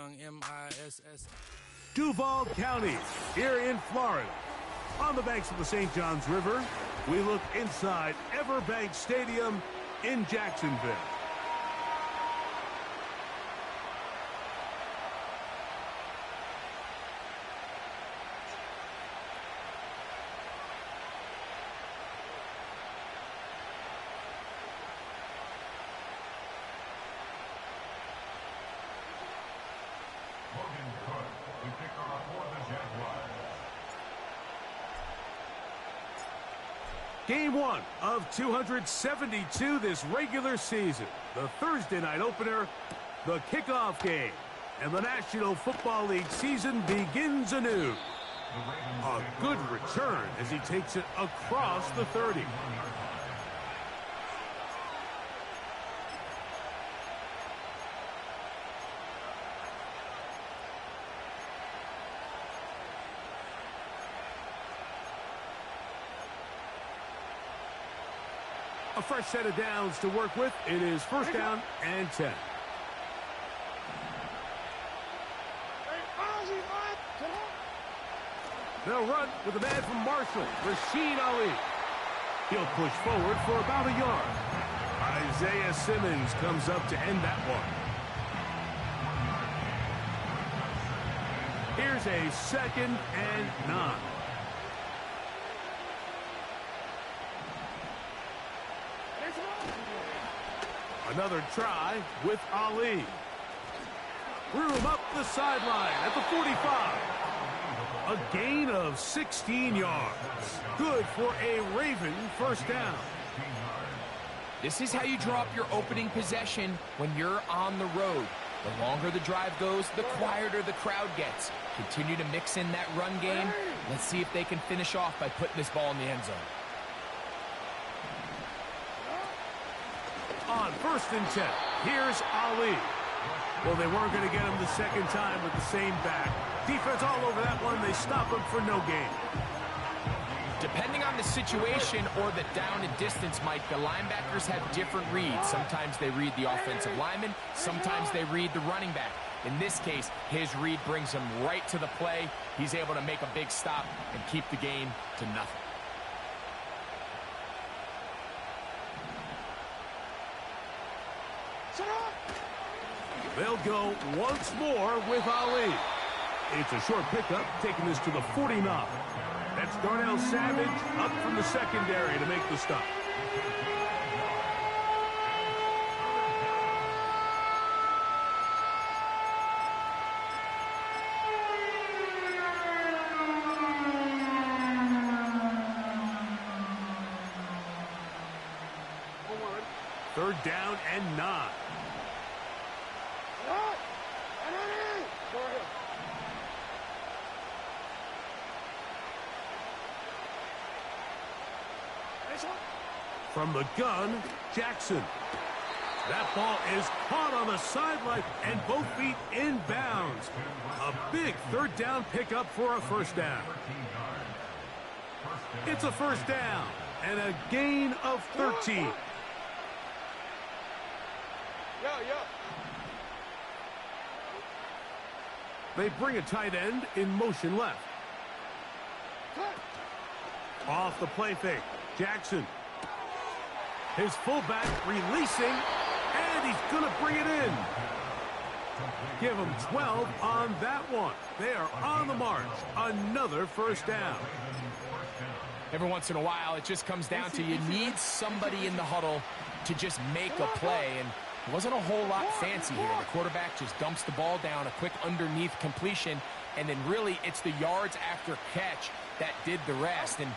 Young, M-I-S-S. Duval County, here in Florida. On the banks of the St. Johns River, we look inside Everbank Stadium in Jacksonville. Game 1 of 272 this regular season. The Thursday night opener, the kickoff game. And the National Football League season begins anew. A good return as he takes it across the 30. A fresh set of downs to work with. It is first down and 10. They'll run with a man from Marshall, Rashid Ali. He'll push forward for about a yard. Isaiah Simmons comes up to end that one. Here's a 2nd and 9. Another try with Ali. Threw him up the sideline at the 45. A gain of 16 yards. Good for a Raven first down. This is how you draw up your opening possession when you're on the road. The longer the drive goes, the quieter the crowd gets. Continue to mix in that run game. Let's see if they can finish off by putting this ball in the end zone. On 1st and 10, here's Ali. Well, they weren't going to get him the second time with the same back. Defense all over that one. They stop him for no gain. Depending on the situation or the down and distance, Mike, the linebackers have different reads. Sometimes they read the offensive lineman. Sometimes they read the running back. In this case, his read brings him right to the play. He's able to make a big stop and keep the game to nothing. They'll go once more with Ali. It's a short pickup, taking this to the 49. That's Darnell Savage up from the secondary to make the stop. Third down and 9. From the gun, Jackson. That ball is caught on the sideline and both feet in bounds. A big third down pickup for a first down. It's a first down and a gain of 13. They bring a tight end in motion left. Off the play fake, Jackson. His fullback releasing, and he's going to bring it in. Give him 12 on that one. They are on the march. Another first down. Every once in a while, it just comes down to you need somebody in the huddle to just make a play, and it wasn't a whole lot fancy here. The quarterback just dumps the ball down, a quick underneath completion, and then really it's the yards after catch that did the rest. And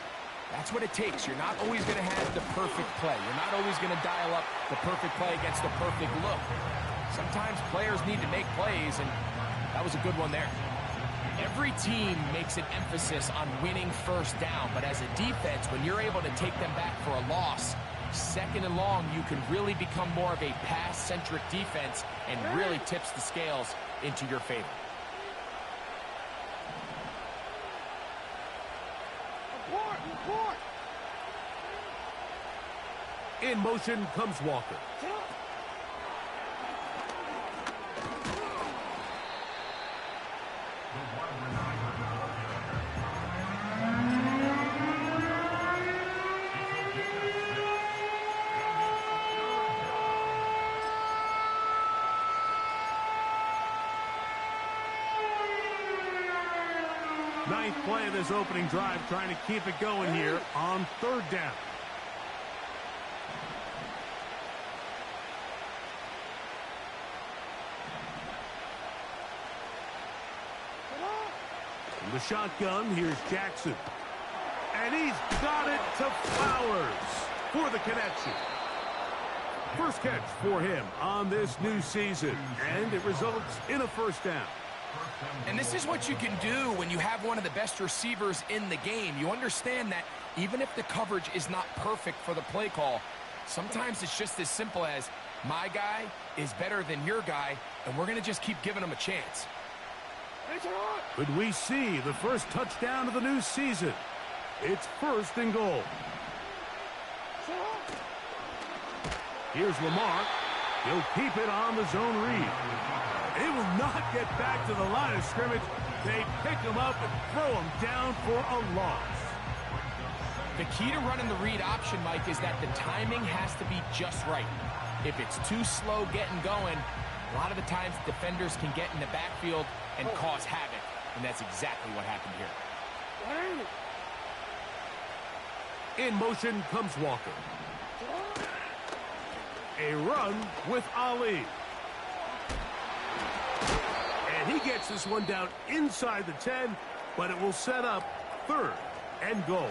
that's what it takes. You're not always going to have the perfect play. You're not always going to dial up the perfect play against the perfect look. Sometimes players need to make plays, and that was a good one there. Every team makes an emphasis on winning first down, but as a defense, when you're able to take them back for a loss, 2nd and long, you can really become more of a pass-centric defense and really tips the scales into your favor. In motion comes Walker. Ninth play of this opening drive, trying to keep it going here on third down. In the shotgun, here's Jackson. And he's got it to Flowers for the connection. First catch for him on this new season, and it results in a first down. And this is what you can do when you have one of the best receivers in the game. You understand that even if the coverage is not perfect for the play call, sometimes it's just as simple as my guy is better than your guy, and we're going to just keep giving him a chance. Could we see the first touchdown of the new season? It's first and goal. Here's Lamar. He'll keep it on the zone read. It will not get back to the line of scrimmage. They pick him up and throw him down for a loss. The key to running the read option, Mike, is that the timing has to be just right. If it's too slow getting going, a lot of the times defenders can get in the backfield and cause havoc, and that's exactly what happened here. In motion comes Walker. A run with Ali. And he gets this one down inside the 10, but it will set up third and goal.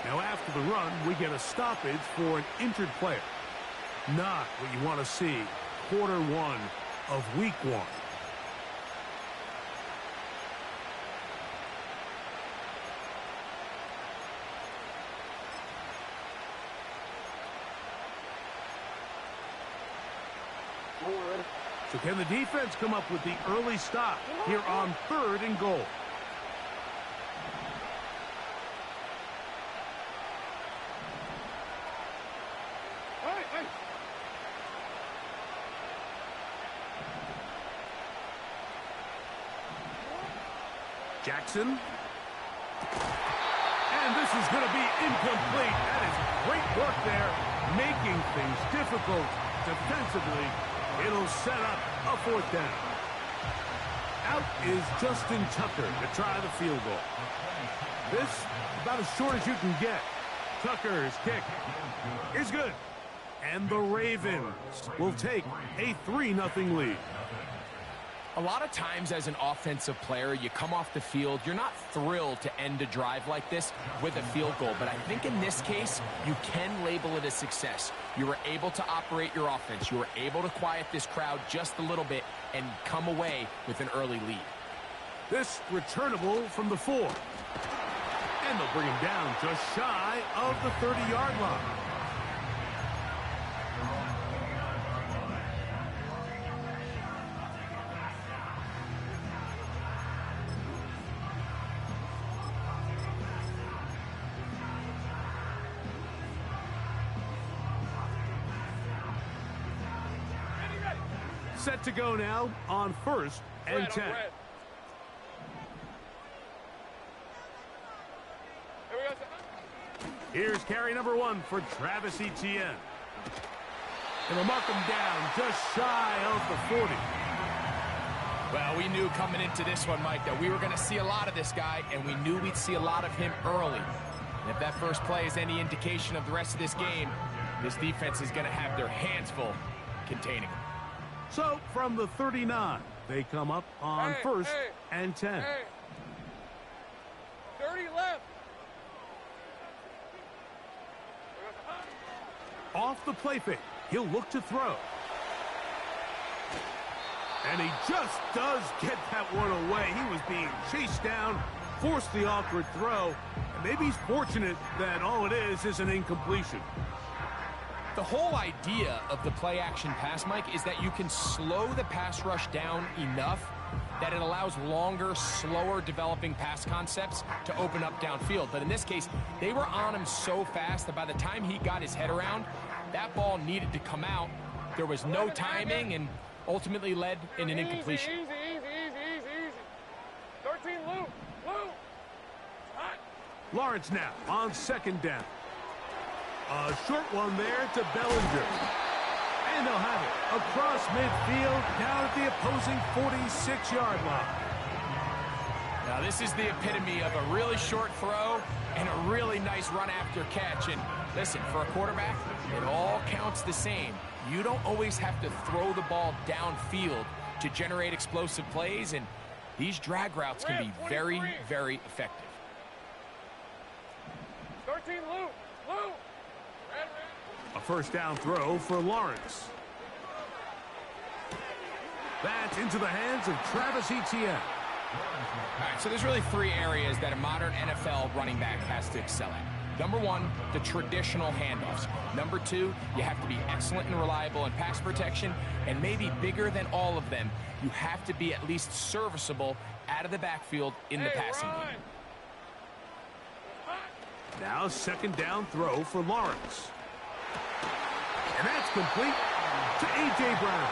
Now after the run, we get a stoppage for an injured player. Not what you want to see quarter one of week one. So can the defense come up with the early stop here on third and goal? Jackson. And this is going to be incomplete. That is great work there, making things difficult defensively. It'll set up a fourth down. Out is Justin Tucker to try the field goal. This, about as short as you can get. Tucker's kick is good. And the Ravens will take a 3-0 lead. A lot of times as an offensive player, you come off the field, you're not thrilled to end a drive like this with a field goal. But I think in this case, you can label it a success. You were able to operate your offense. You were able to quiet this crowd just a little bit and come away with an early lead. This returnable from the 4. And they'll bring him down just shy of the 30-yard line. Set to go now on first and 10. Here's carry number 1 for Travis Etienne. And they'll mark him down just shy of the 40. Well, we knew coming into this one, Mike, that we were going to see a lot of this guy, and we knew we'd see a lot of him early. And if that first play is any indication of the rest of this game, this defense is going to have their hands full containing him. So, from the 39, they come up on first and 10. 30 left. Off the play fake, he'll look to throw. And he just does get that one away. He was being chased down, forced the awkward throw. And maybe he's fortunate that all it is an incompletion. The whole idea of the play-action pass, Mike, is that you can slow the pass rush down enough that it allows longer, slower developing pass concepts to open up downfield. But in this case, they were on him so fast that by the time he got his head around, that ball needed to come out. There was no timing and ultimately led in an incompletion. Easy. 13 loop. Lawrence now on second down. A short one there to Bellinger. And they'll have it across midfield down at the opposing 46-yard line. Now, this is the epitome of a really short throw and a really nice run after catch. And listen, for a quarterback, it all counts the same. You don't always have to throw the ball downfield to generate explosive plays, and these drag routes can be very, very effective. 13 loop. Loop. A first down throw for Lawrence. That's into the hands of Travis Etienne. All right, so there's really three areas that a modern NFL running back has to excel at. Number one, the traditional handoffs. Number two, you have to be excellent and reliable in pass protection. And maybe bigger than all of them, you have to be at least serviceable out of the backfield in the passing game. Now second down throw for Lawrence. And that's complete to A.J. Brown.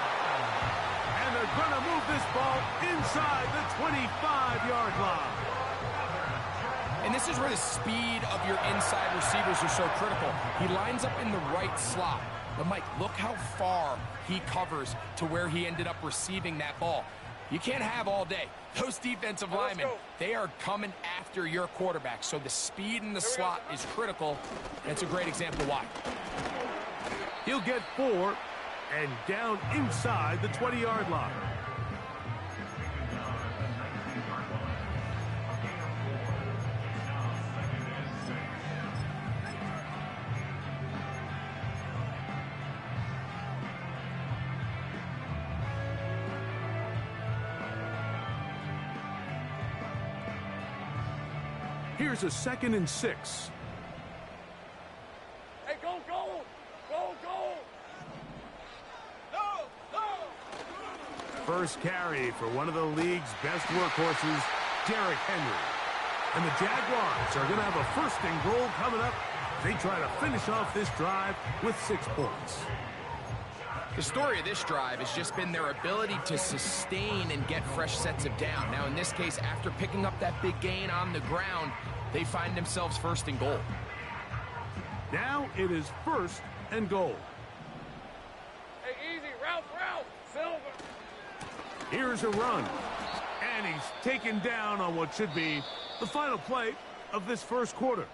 And they're going to move this ball inside the 25-yard line. And this is where the speed of your inside receivers are so critical. He lines up in the right slot. But, Mike, look how far he covers to where he ended up receiving that ball. You can't have all day. Those defensive linemen, they are coming after your quarterback. So the speed in the slot is critical. And it's a great example why. He'll get 4 and down inside the 20-yard line. Here's a 2nd and 6. Hey, go, go! Go, go! No, no! First carry for one of the league's best workhorses, Derrick Henry. And the Jaguars are going to have a 1st and goal coming up. They try to finish off this drive with 6 points. The story of this drive has just been their ability to sustain and get fresh sets of down. Now, in this case, after picking up that big gain on the ground, they find themselves 1st and goal. Now it is 1st and goal. Hey, easy. Ralph, Silver. Here's a run. And he's taken down on what should be the final play of this 1st quarter.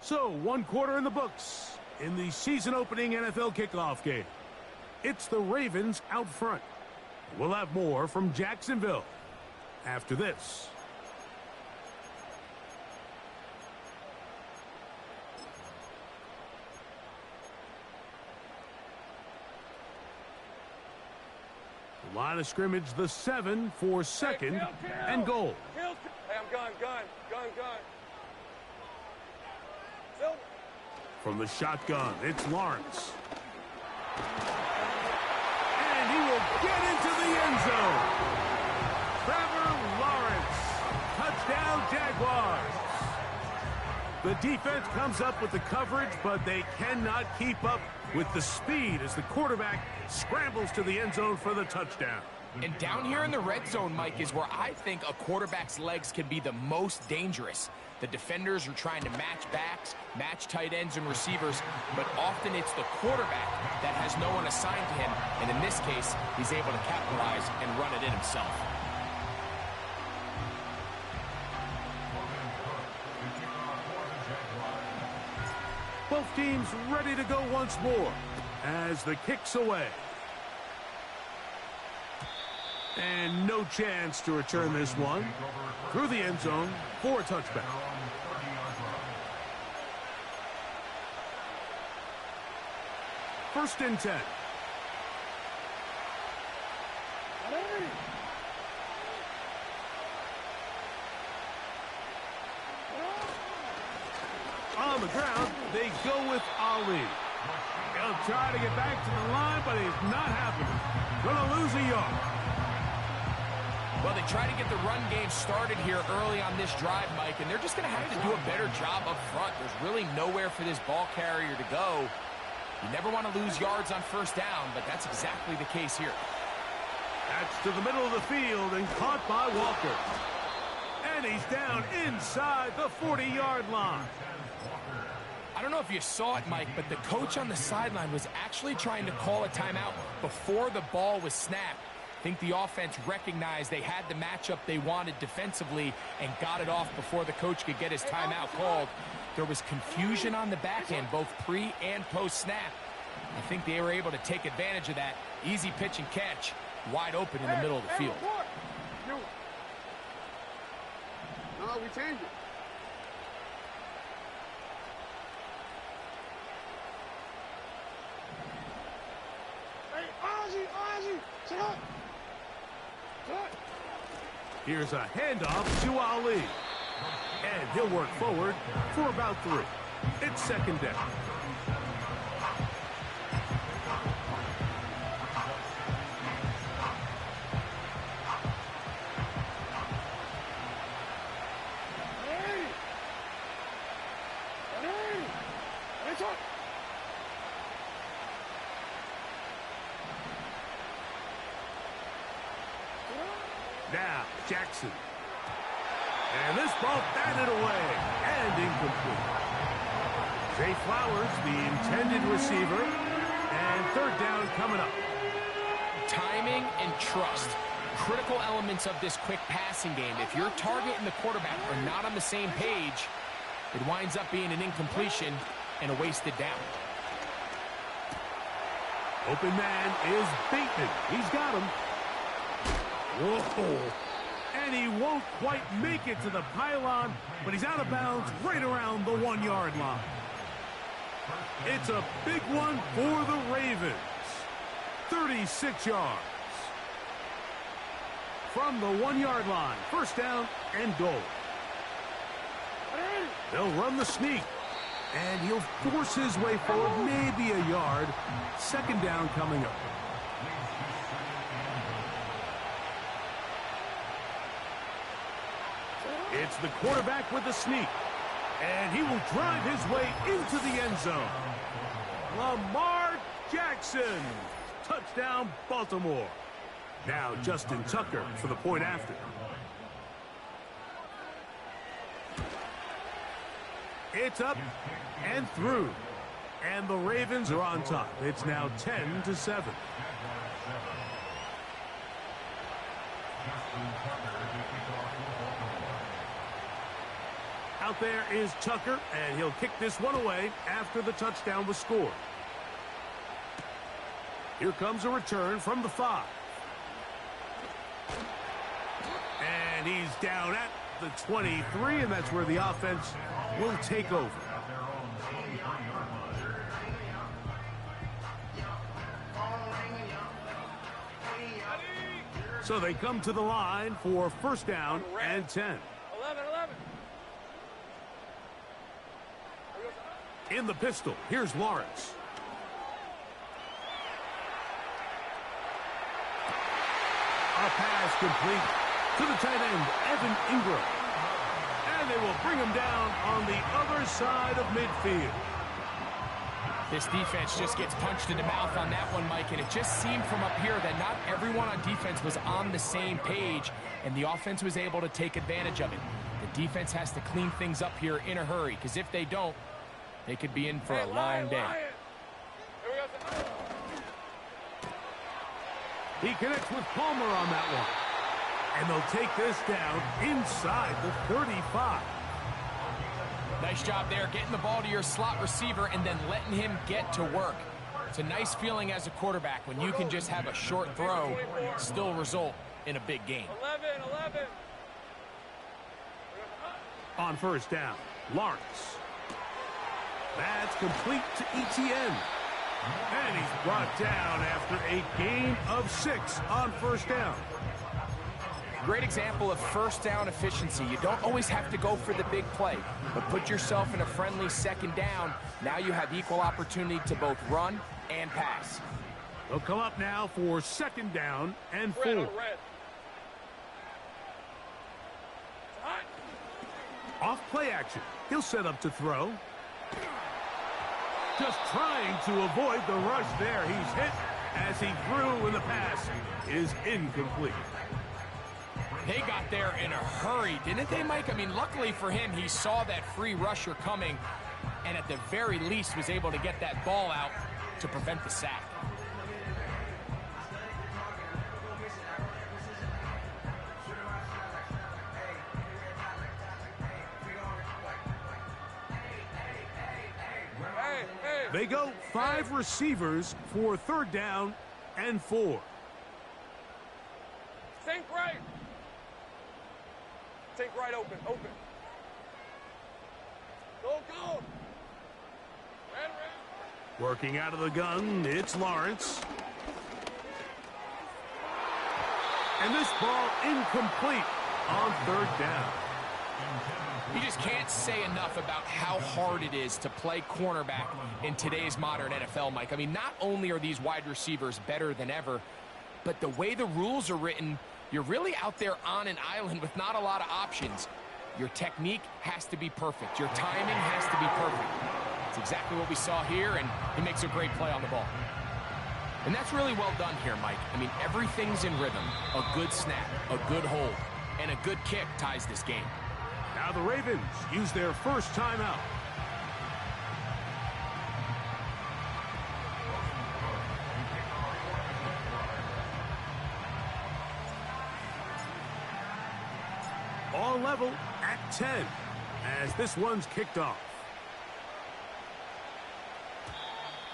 So, 1 quarter in the books in the season-opening NFL kickoff game. It's the Ravens out front. We'll have more from Jacksonville after this. The line of scrimmage, the 7 for 2nd and goal. Hey, I'm gun. Silver. From the shotgun, it's Lawrence. And he will get into the end zone. Trevor Lawrence. Touchdown, Jaguars. The defense comes up with the coverage, but they cannot keep up with the speed as the quarterback scrambles to the end zone for the touchdown. And down here in the red zone, Mike, is where I think a quarterback's legs can be the most dangerous. The defenders are trying to match backs, match tight ends and receivers, but often it's the quarterback that has no one assigned to him, and in this case, he's able to capitalize and run it in himself. Both teams ready to go once more as the kick's away. And no chance to return this one through the end zone for a touchback. First and 10. On the ground, they go with Ali. He'll try to get back to the line, but he's not happening. Gonna lose a yard. Well, they try to get the run game started here early on this drive, Mike, and they're just going to have to do a better job up front. There's really nowhere for this ball carrier to go. You never want to lose yards on 1st down, but that's exactly the case here. That's to the middle of the field and caught by Walker. And he's down inside the 40-yard line. I don't know if you saw it, Mike, but the coach on the sideline was actually trying to call a timeout before the ball was snapped. I think the offense recognized they had the matchup they wanted defensively and got it off before the coach could get his timeout called. There was confusion on the back end, both pre and post snap. I think they were able to take advantage of that. Easy pitch and catch, wide open in the middle of the field. No, we changed it. Here's a handoff to Ali. And he'll work forward for about 3. It's second down. Now, Jackson. And this ball batted away and incomplete. Zay Flowers, the intended receiver, and third down coming up. Timing and trust, critical elements of this quick passing game. If your target and the quarterback are not on the same page, it winds up being an incompletion and a wasted down. Open man is Bateman. He's got him. Whoa. And he won't quite make it to the pylon, but he's out of bounds right around the 1-yard line. It's a big one for the Ravens. 36 yards. From the 1-yard line, first down and goal. They'll run the sneak. And he'll force his way forward, maybe a yard. Second down coming up. It's the quarterback with the sneak. And he will drive his way into the end zone. Lamar Jackson. Touchdown, Baltimore. Now Justin Tucker for the point after. It's up and through. And the Ravens are on top. It's now 10-7. Out there is Tucker, and he'll kick this one away after the touchdown was scored. Here comes a return from the 5. And he's down at the 23, and that's where the offense will take over. So they come to the line for first down and 10. 11. In the pistol, here's Lawrence. A pass complete to the tight end, Evan Ingram. And they will bring him down on the other side of midfield. This defense just gets punched in the mouth on that one, Mike, and it just seemed from up here that not everyone on defense was on the same page, and the offense was able to take advantage of it. The defense has to clean things up here in a hurry, because if they don't, they could be in for a long day. He connects with Palmer on that one. And they'll take this down inside the 35. Nice job there, getting the ball to your slot receiver and then letting him get to work. It's a nice feeling as a quarterback when you can just have a short throw, still result in a big game. 11. On first down, Lawrence. That's complete to ETN. And he's brought down after a gain of 6 on first down. Great example of first down efficiency. You don't always have to go for the big play, but put yourself in a friendly second down. Now you have equal opportunity to both run and pass. They'll come up now for second down and 4. Off play action. He'll set up to throw. Just trying to avoid the rush there. He's hit as he threw when the pass is incomplete. They got there in a hurry, didn't they, Mike? I mean, luckily for him, he saw that free rusher coming and at the very least was able to get that ball out to prevent the sack. They go 5 receivers for 3rd down and 4. Think right. Think right, open. Go. Red. Working out of the gun, it's Lawrence. And this ball incomplete on 3rd down. You just can't say enough about how hard it is to play cornerback in today's modern NFL, Mike. I mean, not only are these wide receivers better than ever, but the way the rules are written, you're really out there on an island with not a lot of options. Your technique has to be perfect. Your timing has to be perfect. It's exactly what we saw here, and he makes a great play on the ball. And that's really well done here, Mike. I mean, everything's in rhythm. A good snap, a good hold, and a good kick ties this game. Now the Ravens use their first timeout. All level at 10 as this one's kicked off.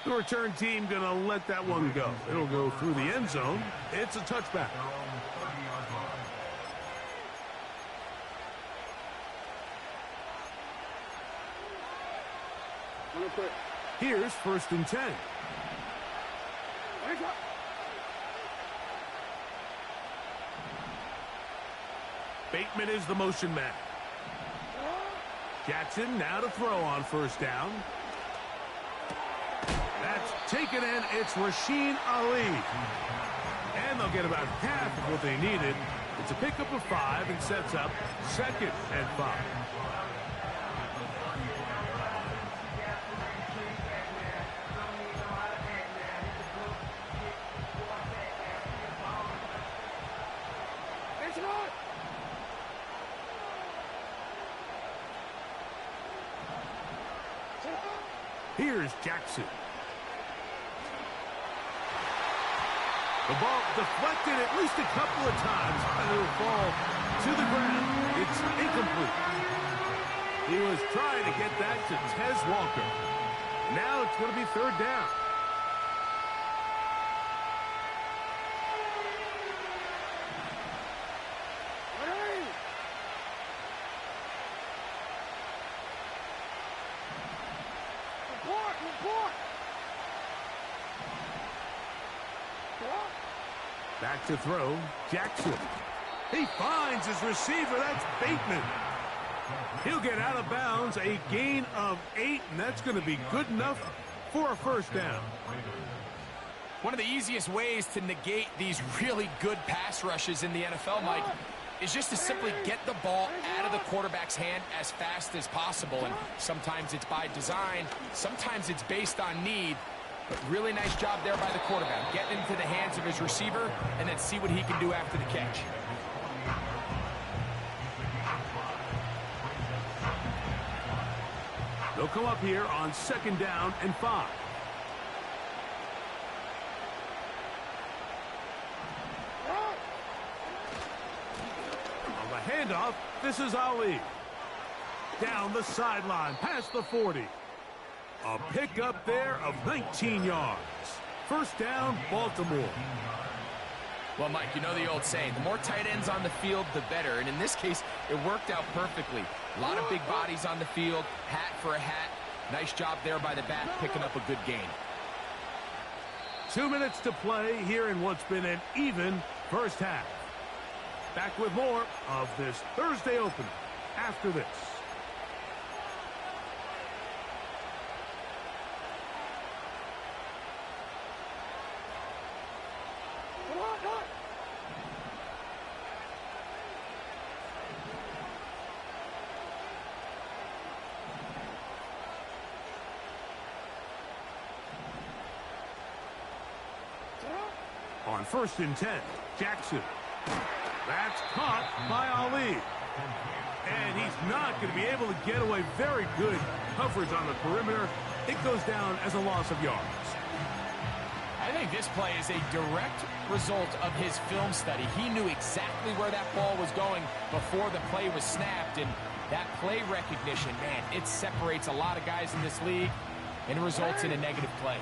The return team going to let that one go. It'll go through the end zone. It's a touchback. Here's 1st and 10. Bateman is the motion man. Jackson now to throw on 1st down. That's taken in. It's Rasheen Ali. And they'll get about half of what they needed. It's a pickup of 5 and sets up 2nd and 5. Here's Jackson. The ball deflected at least a couple of times, and it'll fall to the ground. It's incomplete. He was trying to get that to Tez Walker. Now it's going to be 3rd down. Back to throw, Jackson. He finds his receiver. That's Bateman. He'll get out of bounds, a gain of 8, and that's going to be good enough for a 1st down. One of the easiest ways to negate these really good pass rushes in the NFL, Mike, is just to simply get the ball out of the quarterback's hand as fast as possible. And sometimes it's by design, sometimes it's based on need. But really nice job there by the quarterback. Getting into the hands of his receiver and then see what he can do after the catch. They'll come up here on 2nd down and 5. On the handoff, this is Ali. Down the sideline, past the 40. A pickup there of 19 yards. 1st down, Baltimore. Well, Mike, you know the old saying, the more tight ends on the field, the better. And in this case, it worked out perfectly. A lot of big bodies on the field, hat for a hat. Nice job there by the back, picking up a good gain. 2 minutes to play here in what's been an even 1st half. Back with more of this Thursday opener after this. On 1st and 10, Jackson. That's caught by Ali. And he's not going to be able to get away. Very good coverage on the perimeter. It goes down as a loss of yards. I think this play is a direct result of his film study. He knew exactly where that ball was going before the play was snapped. And that play recognition, man, it separates a lot of guys in this league. and it results in a negative play.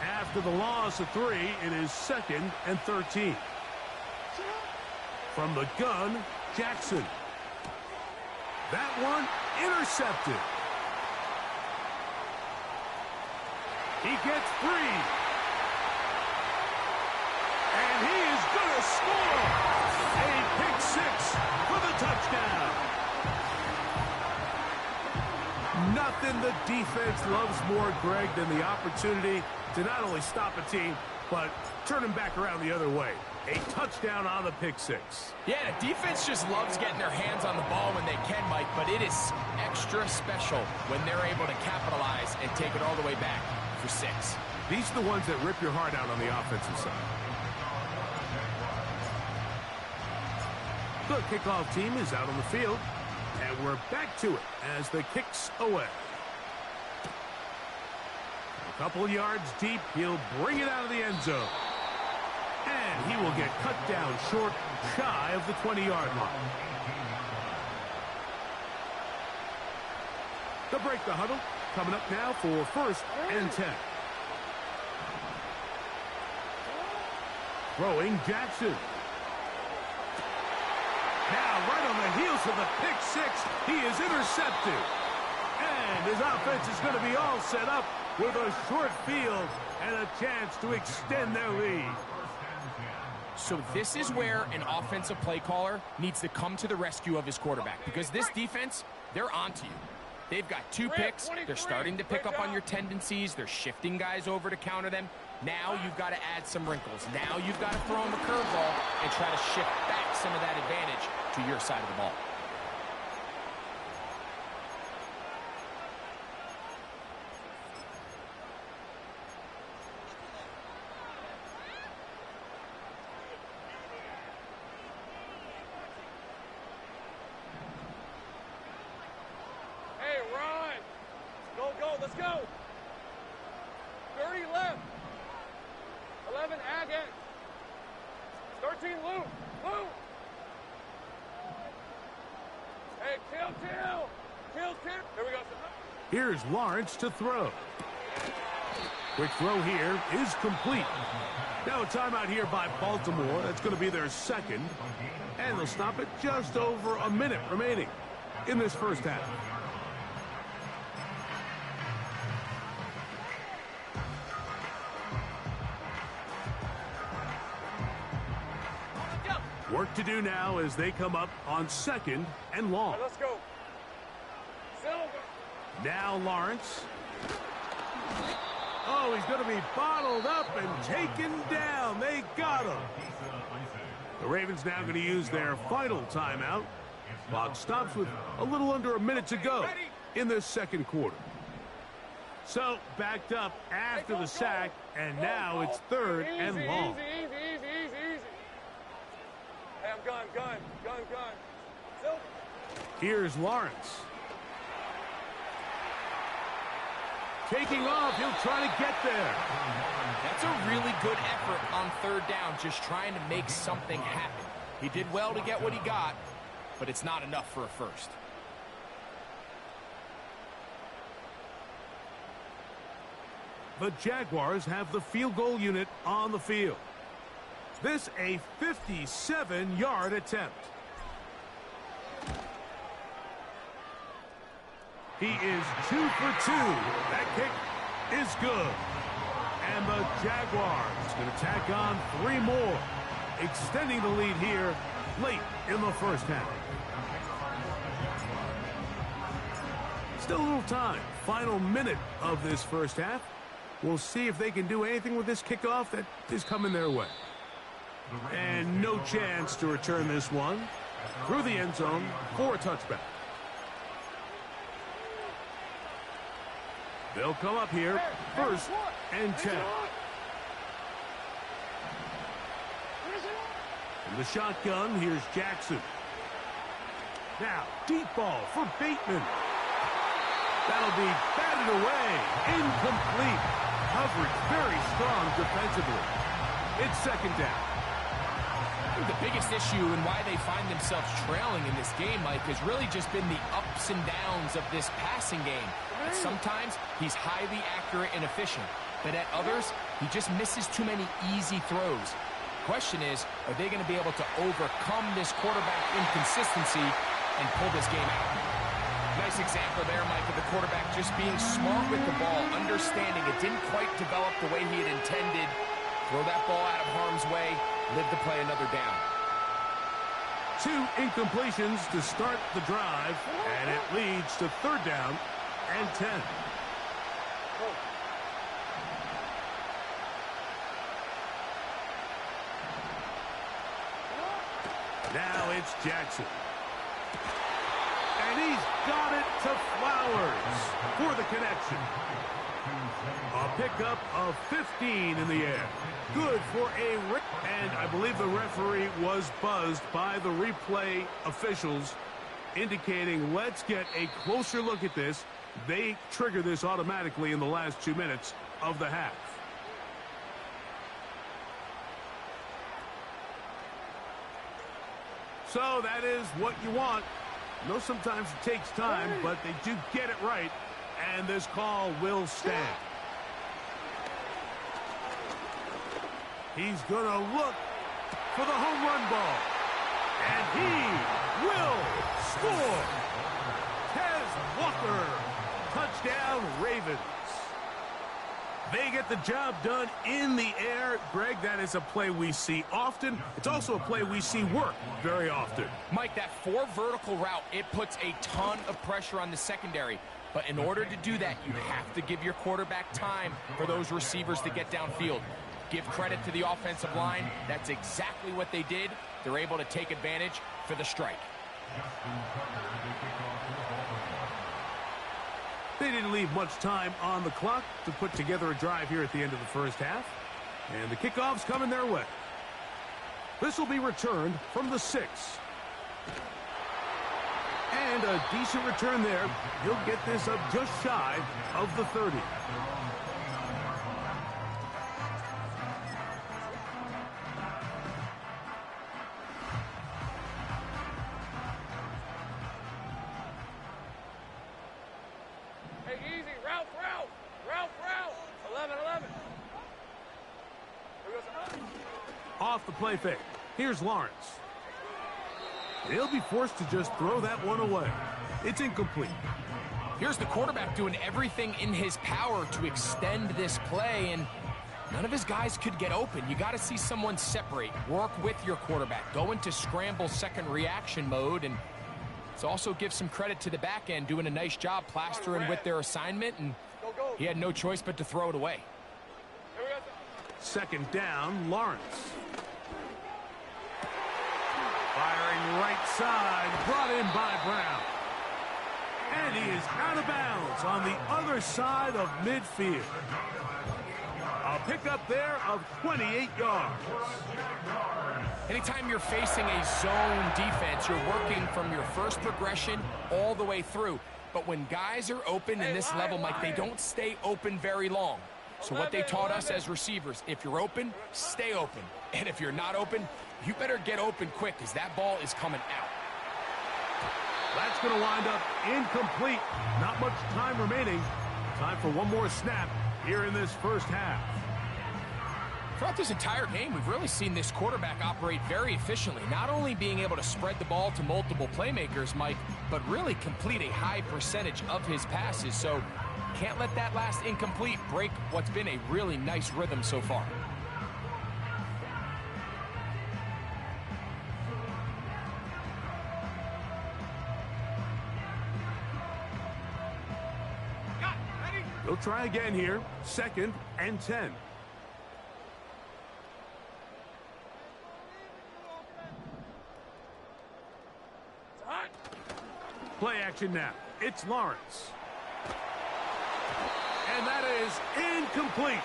After the loss of 3, it is 2nd and 13. From the gun, Jackson. That one intercepted. He gets free. And he is going to score. A pick 6 for the touchdown. Nothing the defense loves more, Greg, than the opportunity to not only stop a team, but turn them back around the other way. A touchdown on the pick 6. Yeah, the defense just loves getting their hands on the ball when they can, Mike, but it is extra special when they're able to capitalize and take it all the way back for 6. These are the ones that rip your heart out on the offensive side. The kickoff team is out on the field, and we're back to it as the kick's away. A couple yards deep, he'll bring it out of the end zone. And he will get cut down short, shy of the 20-yard line. To break the huddle, coming up now for 1st and 10. Throwing Jackson. Now, right on the heels of the pick 6, he is intercepted. And his offense is going to be all set up with a short field and a chance to extend their lead. So this is where an offensive play caller needs to come to the rescue of his quarterback, because this defense, they're onto you. They've got 2 picks. They're starting to pick up on your tendencies. They're shifting guys over to counter them. Now you've got to add some wrinkles. Now you've got to throw them a curveball and try to shift back some of that advantage to your side of the ball. Let's go. 30 left. 11 Agate. 13 Luke. Luke. Hey, kill. Here we go. Here's Lawrence to throw. Quick throw here is complete. Now a timeout here by Baltimore. That's going to be their 2nd. And they'll stop it just over a minute remaining in this first half. Work to do now as they come up on 2nd and long. Right, let's go. Silver. Now Lawrence. Oh, he's going to be bottled up and taken down. They got him. The Ravens now going to use their final timeout. Clock stops with a little under a minute to go in this 2nd quarter. So backed up after the sack, and now it's 3rd and long. Easy. Hey, I'm gun. Silver. Here's Lawrence. Taking off, he'll try to get there. That's a really good effort on 3rd down, just trying to make something happen. He did well to get what he got, but it's not enough for a first. The Jaguars have the field goal unit on the field. This a 57-yard attempt. He is 2 for 2. That kick is good. And the Jaguars going to tack on 3 more, extending the lead here late in the first half. Still a little time. Final minute of this first half. We'll see if they can do anything with this kickoff that is coming their way. And no chance to return this one through the end zone for a touchback. They'll come up here 1st and 10. From the shotgun, here's Jackson. Now, deep ball for Bateman. That'll be batted away. Incomplete. Coverage very strong defensively. It's 2nd down. The biggest issue and why they find themselves trailing in this game, Mike, has really just been the ups and downs of this passing game. Sometimes he's highly accurate and efficient, but at others, he just misses too many easy throws. Question is, are they going to be able to overcome this quarterback inconsistency and pull this game out? Nice example there, Mike, of the quarterback just being smart with the ball, understanding it didn't quite develop the way he had intended. Throw that ball out of harm's way, live to play another down. 2 incompletions to start the drive, and it leads to 3rd down and 10. Now it's Jackson. And he's got it to Flowers for the connection. A pickup of 15 in the air. Good for a... And I believe the referee was buzzed by the replay officials, indicating let's get a closer look at this. They trigger this automatically in the last 2 minutes of the half. So that is what you want. I know sometimes it takes time, but they do get it right, and this call will stand. He's going to look for the home run ball, and he will score. Tez Walker, touchdown Ravens. They get the job done in the air. Greg, that is a play we see often. It's also a play we see work very often. Mike, that 4 vertical route, it puts a ton of pressure on the secondary. But in order to do that, you have to give your quarterback time for those receivers to get downfield. Give credit to the offensive line. That's exactly what they did. They're able to take advantage for the strike. They didn't leave much time on the clock to put together a drive here at the end of the first half. And the kickoff's coming their way. This will be returned from the 6. And a decent return there. He'll get this up just shy of the 30. Off the play fake. Here's Lawrence. He'll be forced to just throw that one away. It's incomplete. Here's the quarterback doing everything in his power to extend this play, and none of his guys could get open. You got to see someone separate, work with your quarterback, go into scramble second reaction mode, and let's also give some credit to the back end doing a nice job plastering with their assignment, and he had no choice but to throw it away. 2nd down, Lawrence. Firing right side, brought in by Brown. And he is out of bounds on the other side of midfield. A pickup there of 28 yards. Anytime you're facing a zone defense, you're working from your first progression all the way through. But when guys are open in this level, Mike, they don't stay open very long. So what they taught us as receivers, if you're open, stay open. And if you're not open, you better get open quick because that ball is coming out. That's going to wind up incomplete. Not much time remaining. Time for one more snap here in this first half. Throughout this entire game, we've really seen this quarterback operate very efficiently, not only being able to spread the ball to multiple playmakers, Mike, but really complete a high percentage of his passes. So can't let that last incomplete break what's been a really nice rhythm so far. They'll try again here. 2nd and 10. Play action now. It's Lawrence. And that is incomplete.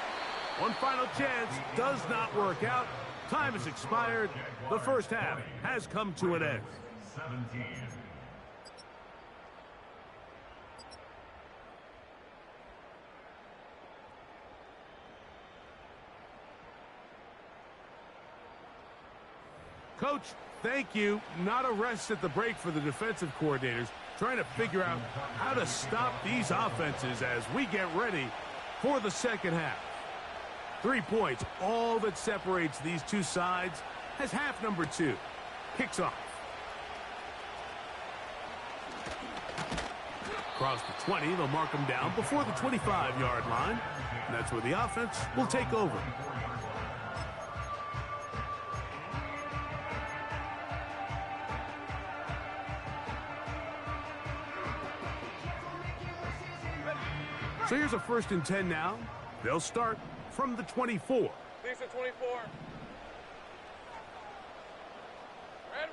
One final chance does not work out. Time has expired. The first half has come to an end. 17. Coach, thank you. Not a rest at the break for the defensive coordinators, trying to figure out how to stop these offenses as we get ready for the second half. 3 points, all that separates these two sides, as half number 2 kicks off. Across the 20, they'll mark them down before the 25-yard line. And that's where the offense will take over. So here's a 1st and 10 now. They'll start from the 24. Decent 24. Red.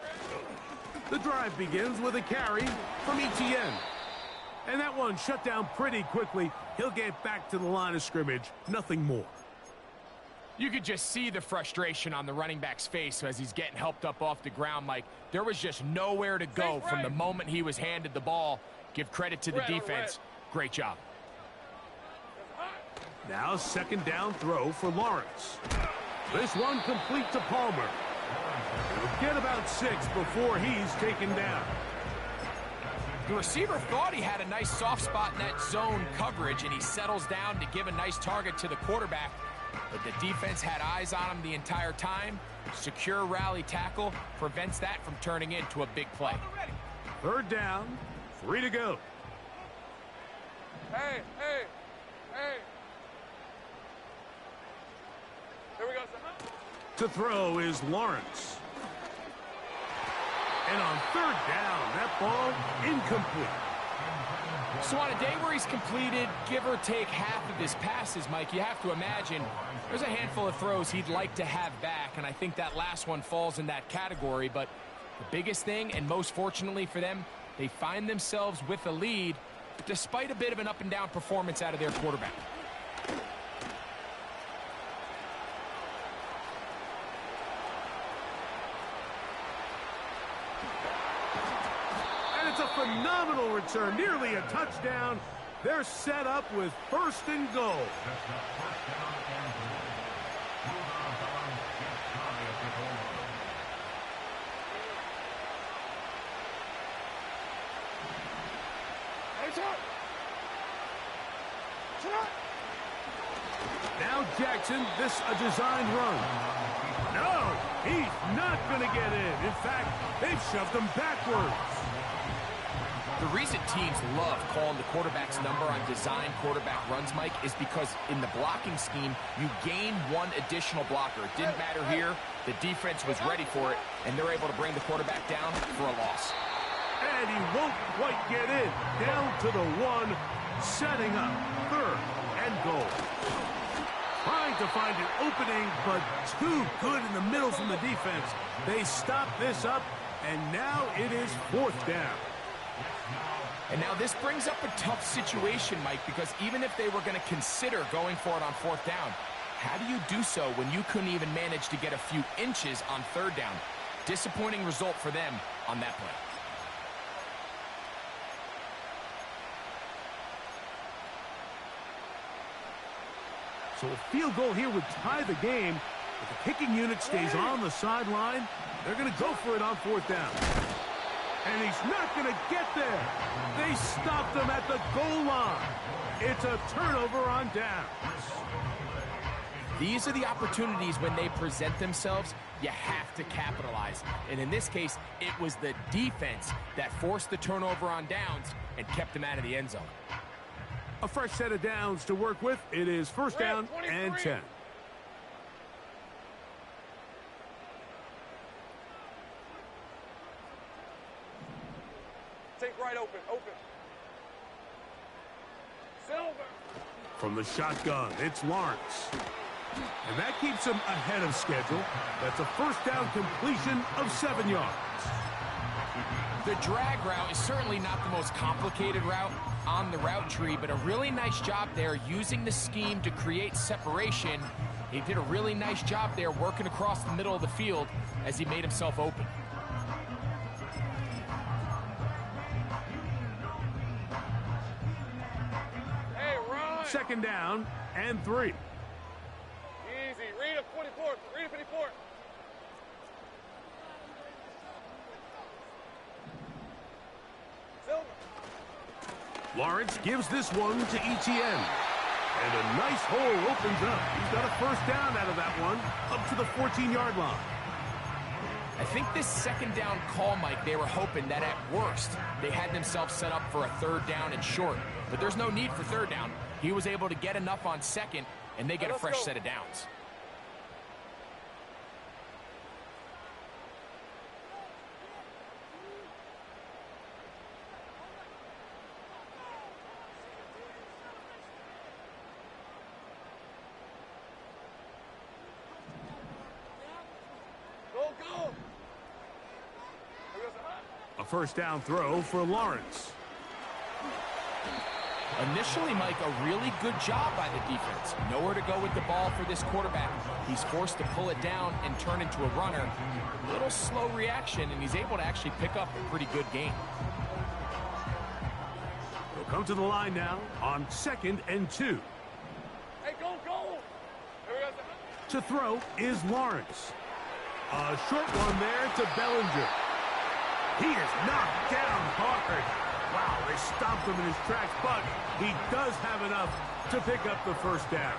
The drive begins with a carry from Etienne. And that one shut down pretty quickly. He'll get back to the line of scrimmage. Nothing more. You could just see the frustration on the running back's face as he's getting helped up off the ground. Like, there was just nowhere to go from the moment he was handed the ball. Give credit to the defense. Great job. Now 2nd down throw for Lawrence. This one complete to Palmer. He'll get about 6 before he's taken down. The receiver thought he had a nice soft spot in that zone coverage, and he settles down to give a nice target to the quarterback. But the defense had eyes on him the entire time. Secure rally tackle prevents that from turning into a big play. 3rd down, 3 to go. Hey. Here we go, son. To throw is Lawrence. And on 3rd down, that ball incomplete. So on a day where he's completed, give or take half of his passes, Mike, you have to imagine there's a handful of throws he'd like to have back, and I think that last one falls in that category. But the biggest thing, and most fortunately for them, they find themselves with a lead despite a bit of an up-and-down performance out of their quarterback. It's a phenomenal return, nearly a touchdown. They're set up with 1st and goal. Now Jackson, this a designed run. No, he's not going to get in. In fact, they've shoved him backwards. The reason teams love calling the quarterback's number on design quarterback runs, Mike, is because in the blocking scheme, you gain 1 additional blocker. It didn't matter here. The defense was ready for it, and they're able to bring the quarterback down for a loss. And he won't quite get in. Down to the 1, setting up 3rd and goal. Trying to find an opening, but too good in the middle from the defense. They stop this up, and now it is 4th down. And now this brings up a tough situation, Mike, because even if they were going to consider going for it on 4th down, how do you do so when you couldn't even manage to get a few inches on 3rd down? Disappointing result for them on that play. So a field goal here would tie the game. If the kicking unit stays on the sideline, they're going to go for it on 4th down. And he's not going to get there. They stopped him at the goal line. It's a turnover on downs. These are the opportunities when they present themselves, you have to capitalize. And in this case, it was the defense that forced the turnover on downs and kept them out of the end zone. A fresh set of downs to work with. It is 1st down and 10. Take right, open. Silver. From the shotgun, it's Lawrence. And that keeps him ahead of schedule. That's a 1st down completion of 7 yards. The drag route is certainly not the most complicated route on the route tree, but a really nice job there using the scheme to create separation. He did a really nice job there working across the middle of the field as he made himself open. Hey, run! 2nd down and 3. Easy. Read a 24. Read a 54. Lawrence gives this one to Etienne. And a nice hole opens up. He's got a first down out of that one, up to the 14-yard line. I think this second down call, Mike, they were hoping that at worst they had themselves set up for a third down and short. But there's no need for third down. He was able to get enough on second, and they get a fresh set of downs. A first down throw for Lawrence. Initially, Mike, a really good job by the defense. Nowhere to go with the ball for this quarterback. He's forced to pull it down and turn into a runner. Little slow reaction, and he's able to actually pick up a pretty good gain. They'll come to the line now on 2nd and 2. Hey, go! To throw is Lawrence. A short one there to Bellinger. He is knocked down hard. Wow, they stopped him in his tracks, but he does have enough to pick up the first down.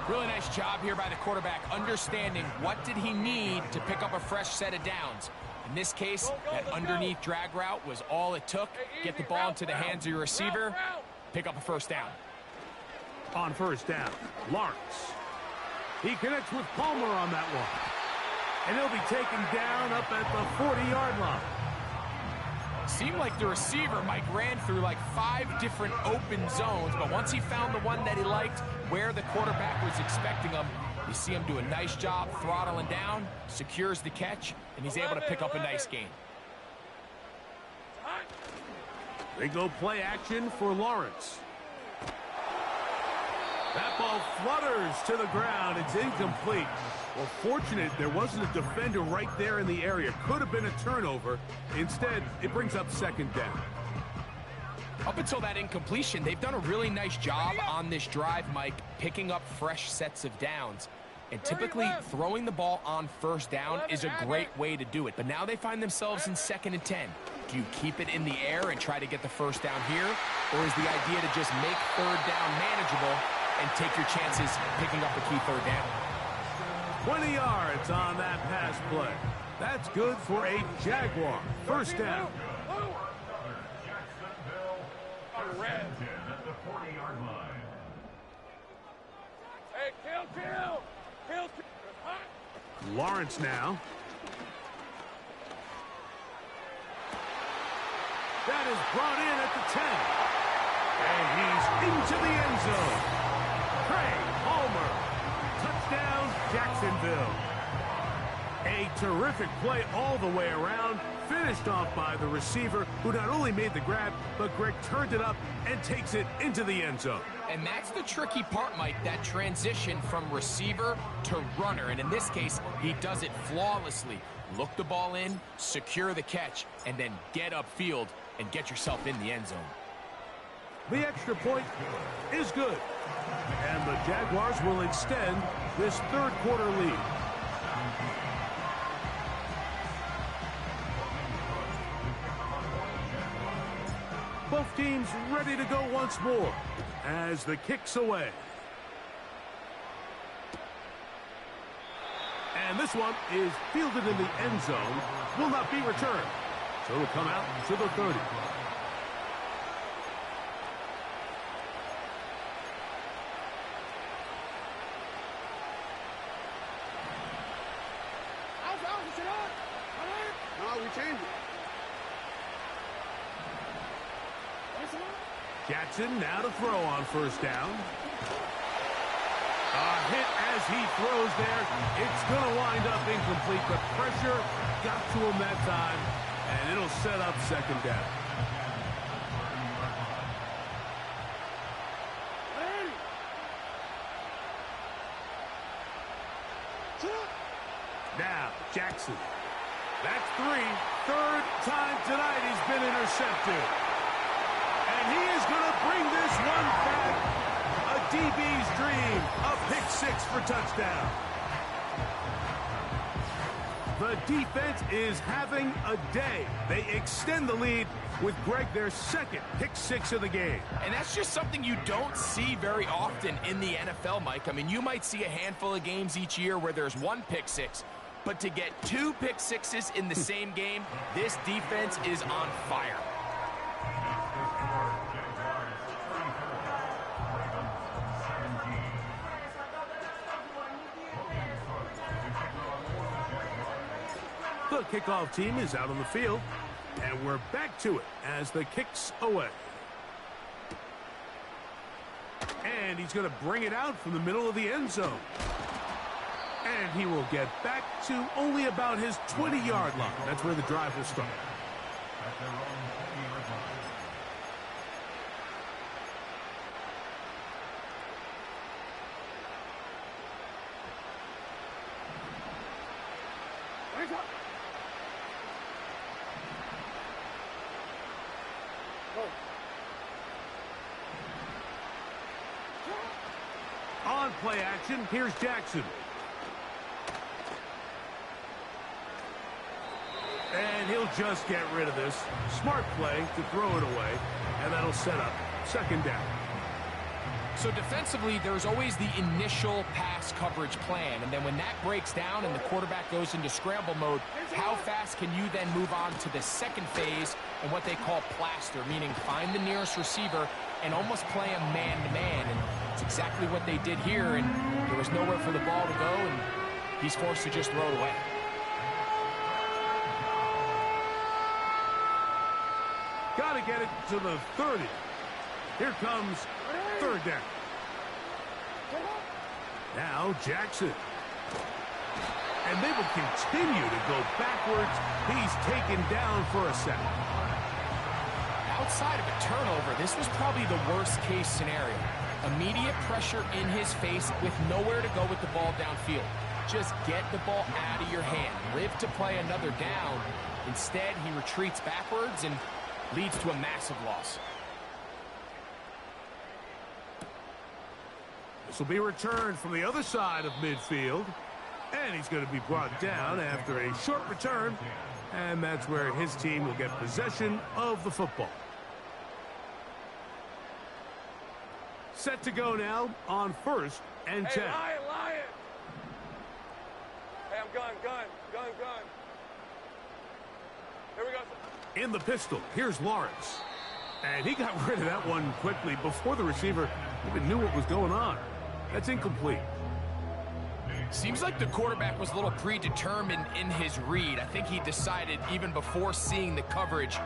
Really nice job here by the quarterback, understanding what did he need to pick up a fresh set of downs. In this case, that underneath drag route was all it took. Get the ball into the hands of your receiver, pick up a first down. On first down, Lawrence. He connects with Palmer on that one. And he'll be taken down up at the 40-yard line. Seemed like the receiver, Mike, ran through like 5 different open zones, but once he found the one that he liked, where the quarterback was expecting him, you see him do a nice job throttling down, secures the catch, and he's able to pick up a nice gain. They go play action for Lawrence. That ball flutters to the ground. It's incomplete. Well, fortunate there wasn't a defender right there in the area. Could have been a turnover. Instead, it brings up second down. Up until that incompletion, they've done a really nice job on this drive, Mike, picking up fresh sets of downs. And typically, throwing the ball on first down is a great way to do it. But now they find themselves in 2nd and 10. Do you keep it in the air and try to get the first down here? Or is the idea to just make third down manageable and take your chances picking up a key third down? 20 yards on that pass play. That's good for a Jaguar. First down. Hey, kill! Lawrence now. That is brought in at the 10. And he's into the end zone. Craig Palmer. Touchdown, Jacksonville. A terrific play all the way around, finished off by the receiver, who not only made the grab, but Greg turned it up and takes it into the end zone. And that's the tricky part, Mike, that transition from receiver to runner. And in this case, he does it flawlessly. Look the ball in, secure the catch, and then get upfield and get yourself in the end zone. The extra point is good. And the Jaguars will extend this third quarter lead. Both teams ready to go once more as the kick's away. And this one is fielded in the end zone, will not be returned. So it'll come out to the 30. Jackson now to throw on first down. A hit as he throws there. It's going to wind up incomplete, but pressure got to him that time, and it'll set up second down. Now, Jackson. That's 3. Third time tonight he's been intercepted. And he is going to bring this one back. A DB's dream. A pick 6 for touchdown. The defense is having a day. They extend the lead with Greg their second pick-6 of the game. And that's just something you don't see very often in the NFL, Mike. I mean, you might see a handful of games each year where there's one pick-6, but to get 2 pick-6s in the same game, this defense is on fire. The kickoff team is out on the field, and we're back to it as the kick's away. And he's going to bring it out from the middle of the end zone. And he will get back to only about his 20-yard line. That's where the drive will start. On play action, here's Jackson. And he'll just get rid of this. Smart play to throw it away, and that'll set up second down. So defensively, there's always the initial pass coverage plan, and then when that breaks down and the quarterback goes into scramble mode, how fast can you then move on to the second phase and what they call plaster, meaning find the nearest receiver and almost play him man-to-man, and it's exactly what they did here, and there was nowhere for the ball to go, and he's forced to just throw it away. Got to get it to the 30. Here comes third down. Now Jackson. And they will continue to go backwards. He's taken down for a sack. Outside of a turnover, this was probably the worst-case scenario. Immediate pressure in his face with nowhere to go with the ball downfield. Just get the ball out of your hand. Live to play another down. Instead, he retreats backwards and leads to a massive loss. This will be returned from the other side of midfield. And he's going to be brought down after a short return. And that's where his team will get possession of the football. Set to go now on 1st and 10. Hey, Lion! Hey, I'm gun. Here we go. In the pistol, here's Lawrence. And he got rid of that one quickly before the receiver even knew what was going on. That's incomplete. Seems like the quarterback was a little predetermined in his read. I think he decided even before seeing the coverage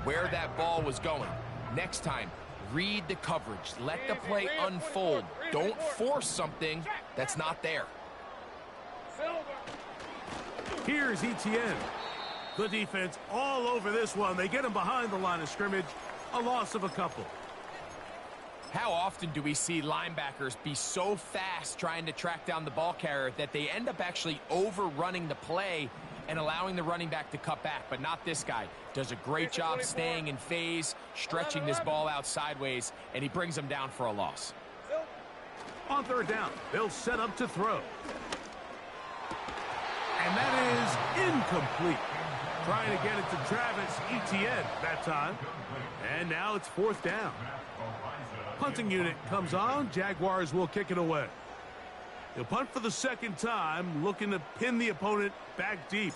where that ball was going. Next time, read the coverage. Let the play unfold. Don't force something that's not there. Here's Etienne. The defense all over this one. They get him behind the line of scrimmage. A loss of a couple. How often do we see linebackers be so fast trying to track down the ball carrier that they end up actually overrunning the play and allowing the running back to cut back? But not this guy. Does a great job staying in phase, stretching this ball out sideways, and he brings them down for a loss. On third down, they'll set up to throw. And that is incomplete. Trying to get it to Travis Etienne that time. And now it's 4th down. Punting unit comes on. Jaguars will kick it away. He'll punt for the second time, looking to pin the opponent back deep.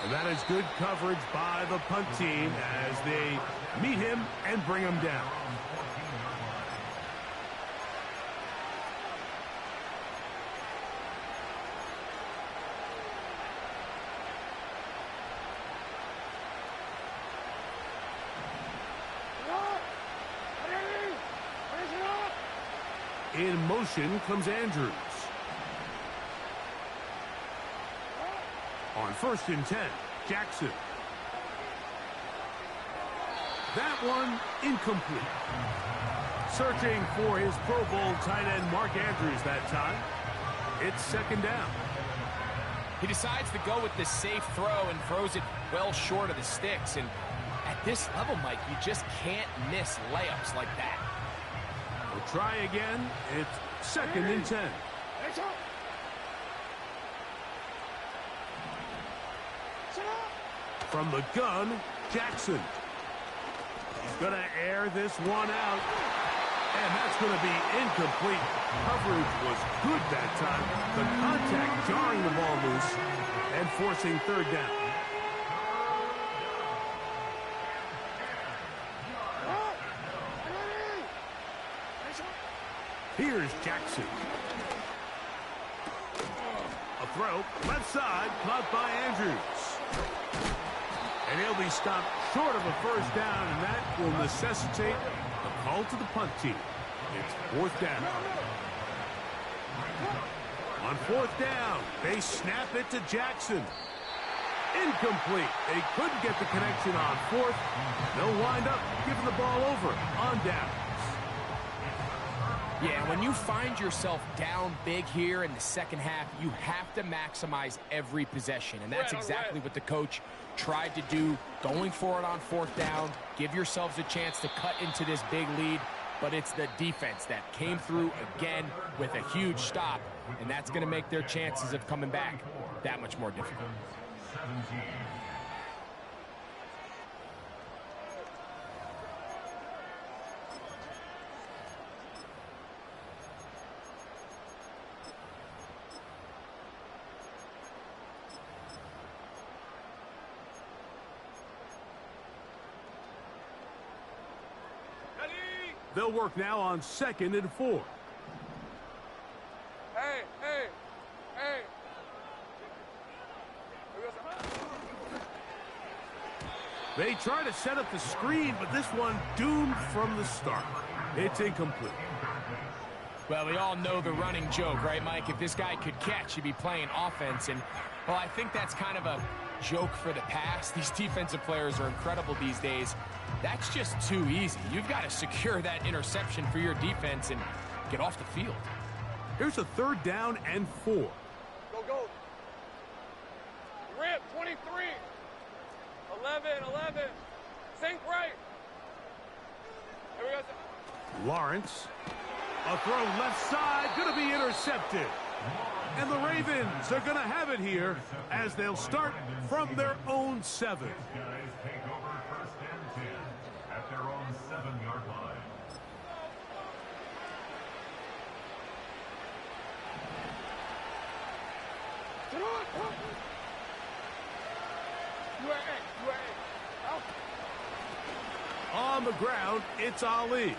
And that is good coverage by the punt team as they meet him and bring him down. In motion comes Andrews. On 1st and 10, Jackson. That one incomplete. Searching for his Pro Bowl tight end Mark Andrews that time. It's 2nd down. He decides to go with the safe throw and throws it well short of the sticks. And at this level, Mike, you just can't miss layups like that. We'll try again. It's 2nd and 10. From the gun, Jackson. He's going to air this one out. And that's going to be incomplete. Coverage was good that time. The contact jarring the ball loose and forcing 3rd down. Here's Jackson. A throw, left side, caught by Andrews. And he'll be stopped short of a 1st down, and that will necessitate a call to the punt team. It's 4th down. On 4th down, they snap it to Jackson. Incomplete. They couldn't get the connection on 4th. They'll wind up giving the ball over on downs. Yeah, when you find yourself down big here in the 2nd half, you have to maximize every possession. And that's exactly what the coach tried to do, going for it on 4th down. Give yourselves a chance to cut into this big lead. But it's the defense that came through again with a huge stop. And that's going to make their chances of coming back that much more difficult. They'll work now on 2nd and 4. Hey, hey, hey. They try to set up the screen, but this one doomed from the start. It's incomplete. Well, we all know the running joke, right, Mike? If this guy could catch, he'd be playing offense. And, well, I think that's kind of a joke for the past. These defensive players are incredible these days. That's just too easy. You've got to secure that interception for your defense and get off the field. Here's a 3rd down and 4. Go, go. Rip, 23. 11, 11. Sink right. Here we go. Lawrence. A throw left side, going to be intercepted. And the Ravens are going to have it here as they'll start from their own 7. On the ground, it's Ali.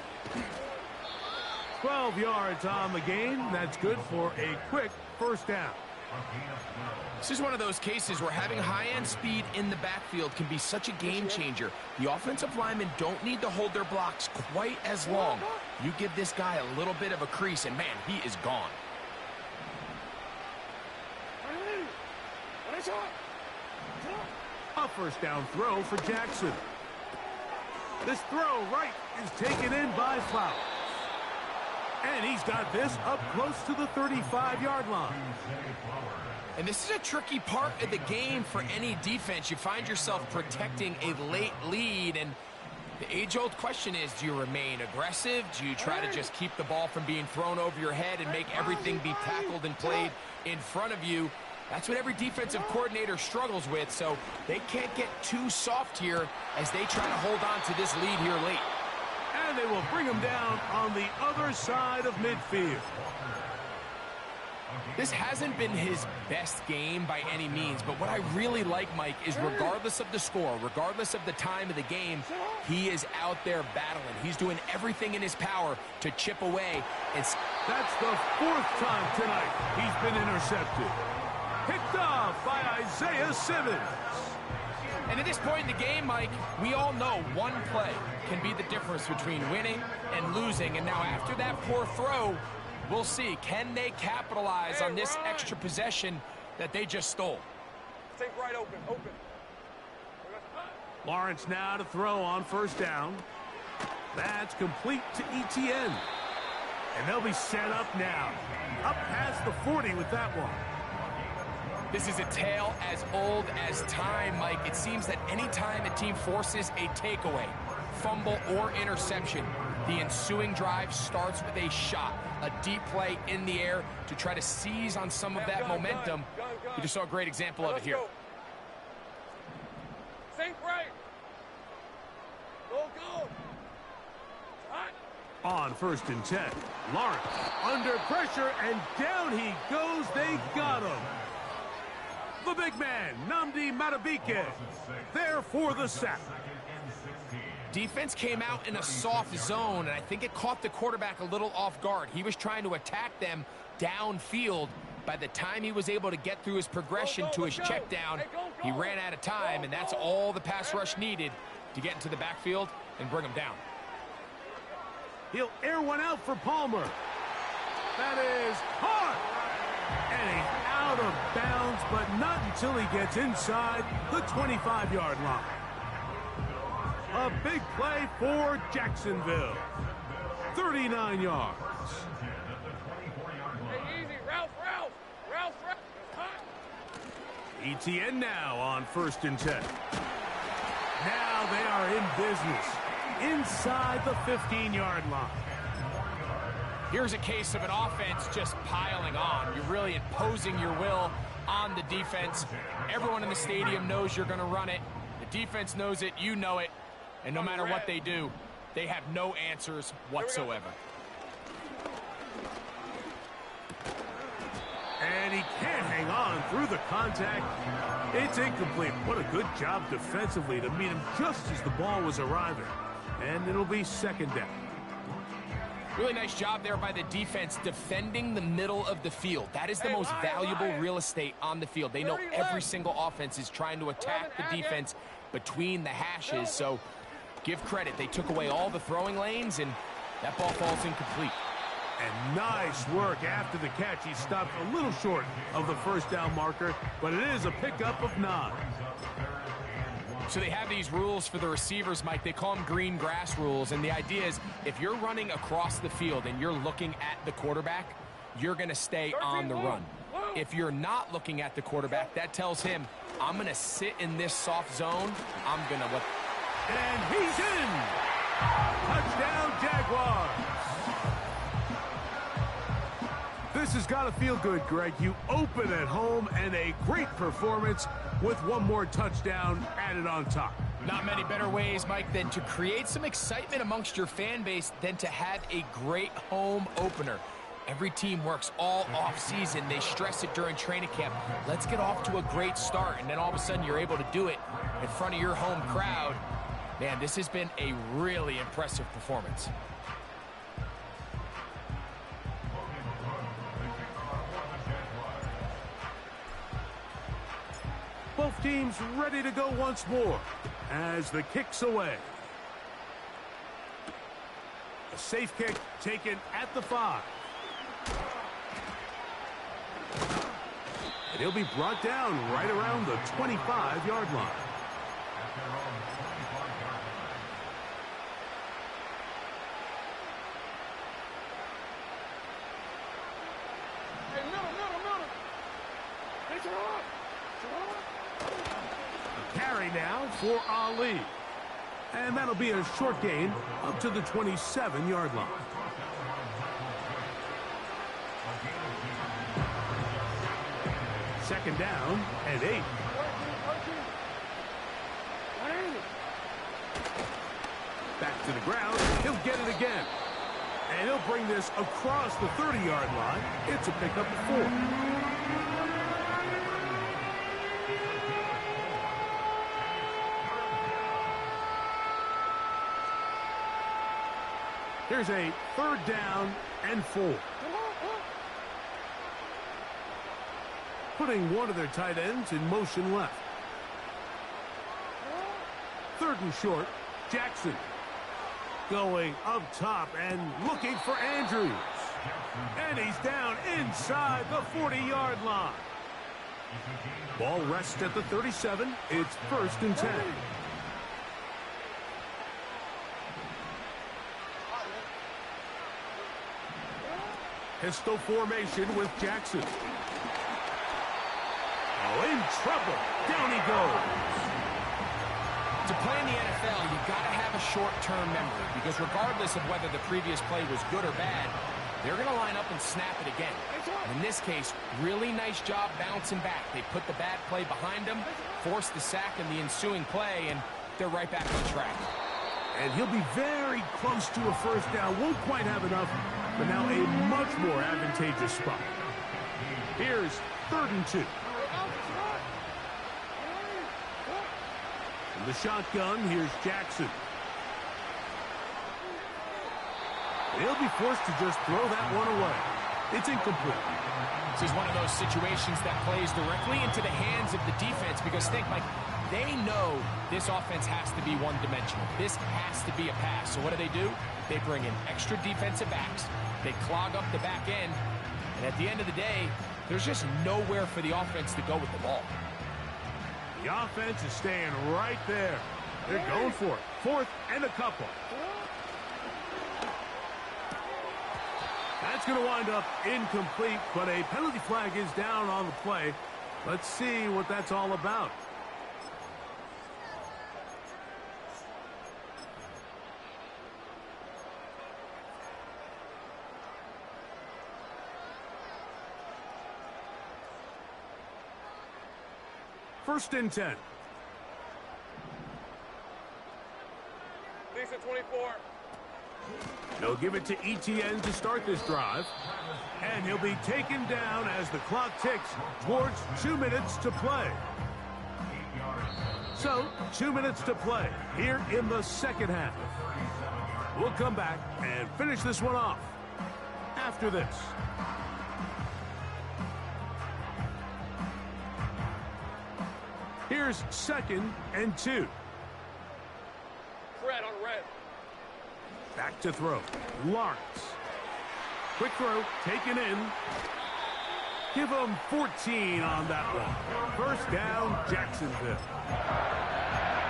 12 yards on the game. That's good for a quick 1st down. This is one of those cases where having high-end speed in the backfield can be such a game changer. The offensive linemen don't need to hold their blocks quite as long. You give this guy a little bit of a crease, and, man, he is gone. A 1st down throw for Jackson. This throw right is taken in by Flowers. And he's got this up close to the 35-yard line. And this is a tricky part of the game for any defense. You find yourself protecting a late lead, and the age-old question is, do you remain aggressive? Do you try to just keep the ball from being thrown over your head and make everything be tackled and played in front of you? That's what every defensive coordinator struggles with, so they can't get too soft here as they try to hold on to this lead here late. And they will bring him down on the other side of midfield. This hasn't been his best game by any means, but what I really like, Mike, is regardless of the score, regardless of the time of the game, he is out there battling. He's doing everything in his power to chip away. That's the 4th time tonight he's been intercepted. Picked off by Isaiah Simmons. And at this point in the game, Mike, we all know one play can be the difference between winning and losing. And now after that poor throw, we'll see. Can they capitalize on this extra possession that they just stole? Take right, open, open. Lawrence now to throw on 1st down. That's complete to Etienne. And they'll be set up now. Up past the 40 with that one. This is a tale as old as time, Mike. It seems that any time a team forces a takeaway, fumble, or interception, the ensuing drive starts with a shot, a deep play in the air to try to seize on some of that momentum. You just saw a great example of it here. Sink right. Go. Hot. On 1st and 10, Lawrence under pressure, and down he goes. They got him. The big man, Nnamdi Madubuike, there for the sack. Defense came out in a soft zone, and I think it caught the quarterback a little off guard. He was trying to attack them downfield. By the time he was able to get through his progression to his check down, he ran out of time, and that's all the pass rush needed to get into the backfield and bring him down. He'll air one out for Palmer. That is hard. And he's out of bounds, but not until he gets inside the 25-yard line. A big play for Jacksonville. 39 yards. Hey, easy. Ralph. Hot. ETN now on 1st and 10. Now they are in business inside the 15-yard line. Here's a case of an offense just piling on. You're really imposing your will on the defense. Everyone in the stadium knows you're going to run it. The defense knows it. You know it. And no matter what they do, they have no answers whatsoever. And he can't hang on through the contact. It's incomplete. What a good job defensively to meet him just as the ball was arriving. And it'll be 2nd down. Really nice job there by the defense defending the middle of the field. That is the most valuable real estate on the field. They know every single offense is trying to attack the defense between the hashes. So give credit. They took away all the throwing lanes, and that ball falls incomplete. And nice work after the catch. He stopped a little short of the 1st down marker, but it is a pickup of 9. So they have these rules for the receivers, Mike. They call them green grass rules, and the idea is if you're running across the field and you're looking at the quarterback, you're going to stay on the run. If you're not looking at the quarterback, that tells him, I'm going to sit in this soft zone. I'm going to... And he's in! Touchdown, Jaguars! This has got to feel good, Greg. You open at home, and a great performance with one more touchdown added on top. Not many better ways, Mike, than to create some excitement amongst your fan base than to have a great home opener. Every team works all off-season. They stress it during training camp. Let's get off to a great start, and then all of a sudden you're able to do it in front of your home crowd. Man, this has been a really impressive performance. Both teams ready to go once more as the kick's away. A safe kick taken at the 5. And he'll be brought down right around the 25-yard line. Hey, middle. Get your arm. Carry now for Ali. And that'll be a short gain up to the 27-yard line. Second down and 8. Back to the ground. He'll get it again. And he'll bring this across the 30-yard line. It's a pickup of 4. Here's a 3rd down and 4. Putting one of their tight ends in motion left. 3rd and short. Jackson going up top and looking for Andrews. And he's down inside the 40-yard line. Ball rests at the 37. It's 1st and 10. Pistol formation with Jackson. in trouble. Down he goes. To play in the NFL, you've got to have a short-term memory because regardless of whether the previous play was good or bad, they're going to line up and snap it again. And in this case, really nice job bouncing back. They put the bad play behind them, forced the sack in the ensuing play, and they're right back on track. And he'll be very close to a first down. Won't quite have enough, but now a much more advantageous spot. Here's 3rd and 2. In the shotgun, here's Jackson. He'll be forced to just throw that one away. It's incomplete. This is one of those situations that plays directly into the hands of the defense because think, Mike, they know this offense has to be one-dimensional. This has to be a pass. So what do? They bring in extra defensive backs. They clog up the back end. And at the end of the day, there's just nowhere for the offense to go with the ball. The offense is staying right there. They're going for it. 4th and a couple. That's going to wind up incomplete, but a penalty flag is down on the play. Let's see what that's all about. First and 10. Decent 24. They'll give it to Etienne to start this drive. And he'll be taken down as the clock ticks towards 2 minutes to play. So, 2 minutes to play here in the second half. We'll come back and finish this one off after this. Here's 2nd and 2. Red on red. Back to throw. Lawrence. Quick throw, taken in. Give him 14 on that one. First down, Jacksonville.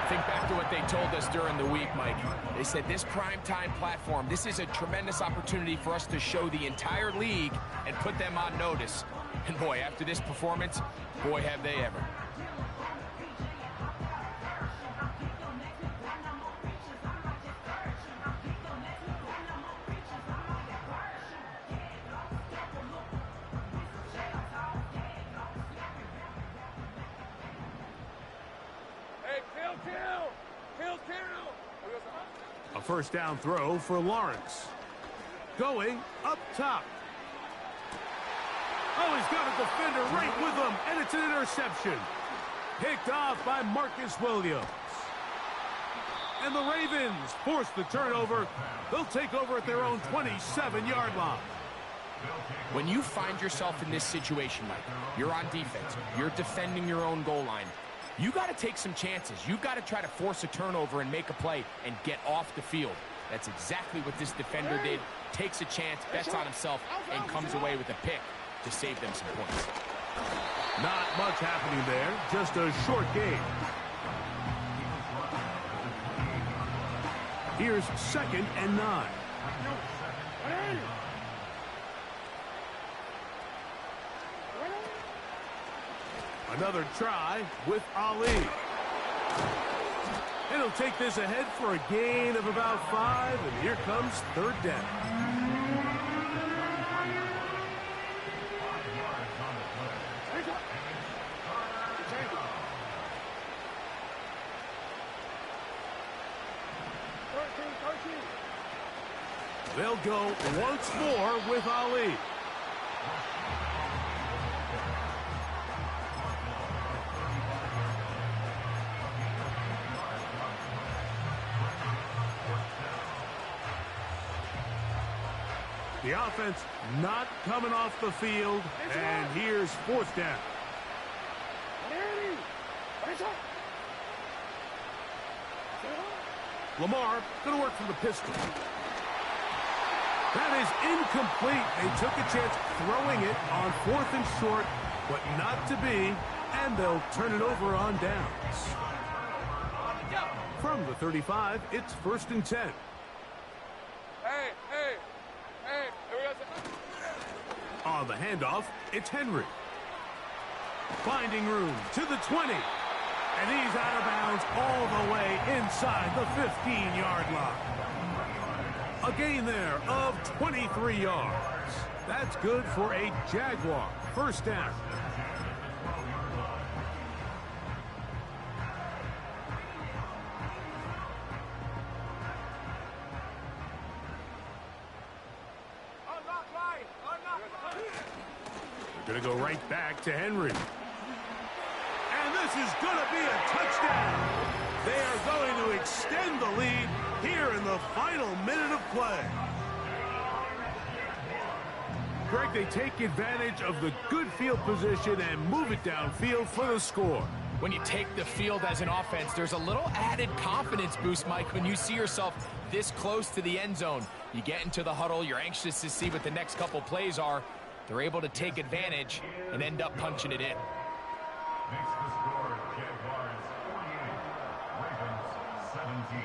Think back to what they told us during the week, Mike. They said this primetime platform, this is a tremendous opportunity for us to show the entire league and put them on notice. And boy, after this performance, boy, have they ever. A first down throw for Lawrence. Going up top. Oh, he's got a defender right with him, and it's an interception. Picked off by Marcus Williams. And the Ravens force the turnover. They'll take over at their own 27-yard line. When you find yourself in this situation, Mike, you're on defense, you're defending your own goal line, you got to take some chances. You've got to try to force a turnover and make a play and get off the field. That's exactly what this defender did. Takes a chance, bets on himself, and comes away with a pick to save them some points. Not much happening there, just a short game. Here's 2nd and 9. Another try with Ali. And he'll take this ahead for a gain of about 5, and here comes 3rd down. They'll go once more with Ali. The offense not coming off the field, and here's 4th down. Lamar going to work from the pistol. That is incomplete. They took a chance throwing it on 4th and short, but not to be, and they'll turn it over on downs. From the 35, it's 1st and 10. Hey. On the handoff, it's Henry. Finding room to the 20. And he's out of bounds all the way inside the 15-yard line. A gain there of 23 yards. That's good for a Jaguar first down. They're going to go right back to Henry. And this is going to be a touchdown. They are going to extend the lead here in the final minute of play. Greg, they take advantage of the good field position and move it downfield for the score. When you take the field as an offense, there's a little added confidence boost, Mike, when you see yourself this close to the end zone. You get into the huddle, you're anxious to see what the next couple plays are. They're able to take advantage and end up punching it in. Makes the score Jaguars 48, Ravens 17.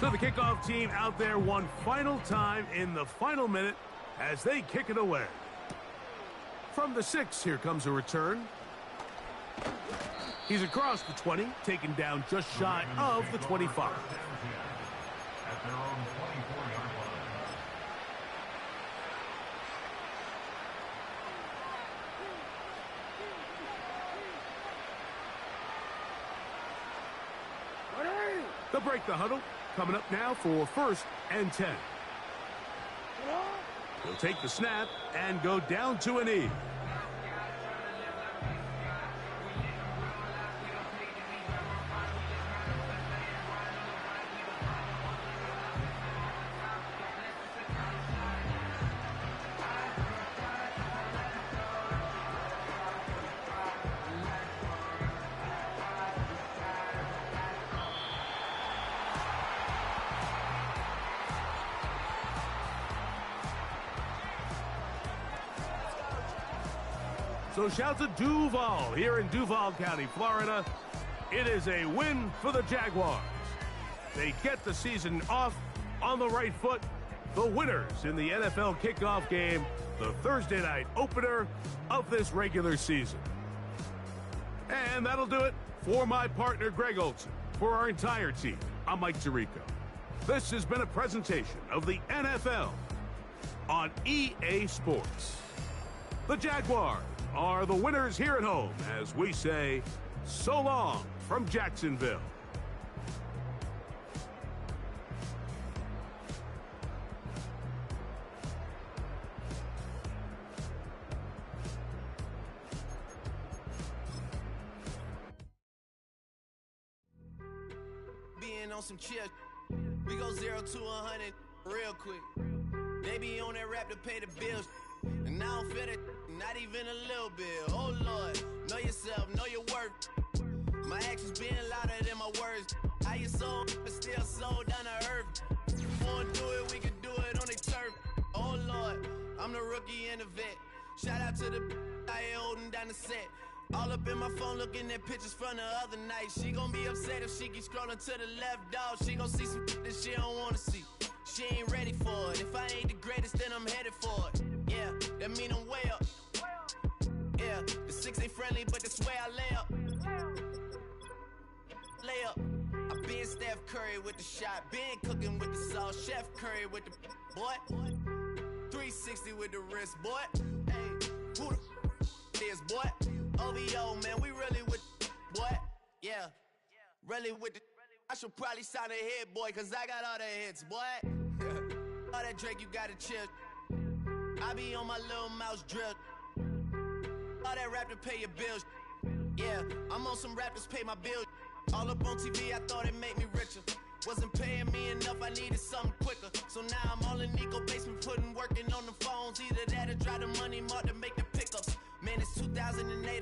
So the kickoff team out there one final time in the final minute as they kick it away. From the 6, here comes a return. He's across the 20, taken down just shy of the 25. At their own 24-yard line. They'll break the huddle. Coming up now for 1st and 10. He'll take the snap and go down to a knee. So shouts of Duval here in Duval County, Florida. It is a win for the Jaguars. They get the season off on the right foot. The winners in the NFL kickoff game, the Thursday night opener of this regular season. And that'll do it for my partner, Greg Olson. For our entire team, I'm Mike Tirico. This has been a presentation of the NFL on EA Sports. The Jaguars are the winners here at home as we say so long from Jacksonville. Being on some chill, we go 0 to 100 real quick. They be on that rap to pay the bills, and I don't feel it, not even a little bit. Oh Lord, know yourself, know your worth. My actions being louder than my words. How you sold, but still sold down to earth. Wanna do it, we can do it on the turf. Oh Lord, I'm the rookie and the vet. Shout out to the I ain't holding down the set. All up in my phone looking at pictures from the other night. She gon' be upset if she keep scrolling to the left, dog. She gon' see some that she don't wanna see. She ain't ready for it. If I ain't the greatest, then I'm headed for it. Yeah, that mean I'm way up. Yeah, the 6 ain't friendly, but that's where I lay up. Lay up. I been Steph Curry with the shot. Been cooking with the sauce. Chef Curry with the boy. 360 with the wrist, boy. Hey, who the is, boy? OVO, man, we really with boy. Yeah, really with the. I should probably sign a hit, boy, cause I got all the hits, boy. All that Drake, you gotta chill. I be on my little mouse drip. All that rap to pay your bills. Yeah, I'm on some rappers pay my bills. All up on TV, I thought it made me richer. Wasn't paying me enough, I needed something quicker. So now I'm all in Nico basement, working on the phones. Either that or try the money mark to make the pickups. Man, it's 2008.